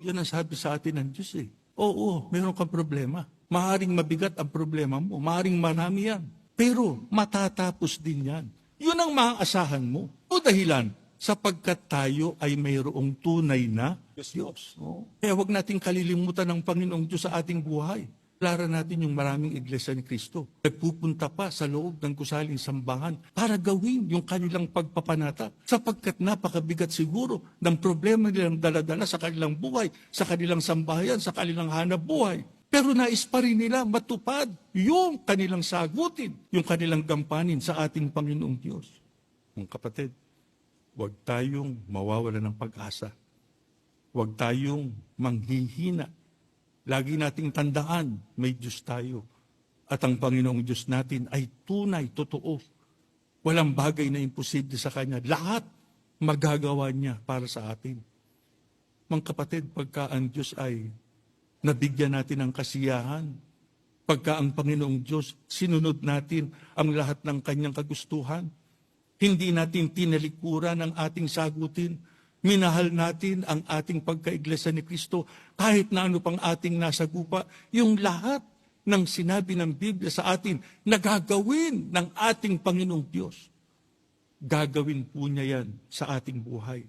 Yan ang sabi sa atin ng Diyos eh. Oo, meron kang problema. Maaaring mabigat ang problema mo. Maaaring marami yan. Pero matatapos din yan. Yun ang maaasahan mo. O dahilan, sapagkat tayo ay mayroong tunay na Diyos. Kaya huwag nating kalilimutan ng Panginoong Diyos sa ating buhay. Klara natin yung maraming iglesia ni Kristo. Nagpupunta pa sa loob ng gusaling sambahan para gawin yung kanilang pagpapanata. Sapagkat napakabigat siguro ng problema nilang daladala sa kanilang buhay, sa kanilang sambahayan, sa kanilang hanap buhay. Pero nais pa rin nila matupad yung kanilang sagutin, yung kanilang gampanin sa ating Panginoong Diyos. Mga kapatid, huwag tayong mawawala ng pag-asa. Huwag tayong manghihina. Lagi nating tandaan, may Diyos tayo. At ang Panginoong Diyos natin ay tunay, totoo. Walang bagay na imposible sa Kanya. Lahat magagawa niya para sa atin. Mga kapatid, pagka ang Diyos ay nabigyan natin ng kasiyahan, pagka ang Panginoong Diyos sinunod natin ang lahat ng Kanyang kagustuhan, hindi natin tinalikuran ang ating sagutin, minahal natin ang ating pagkaiglesia ni Kristo, kahit na ano pang ating nasagupa, yung lahat ng sinabi ng Biblia sa atin na gagawin ng ating Panginoong Diyos. Gagawin po niya yan sa ating buhay.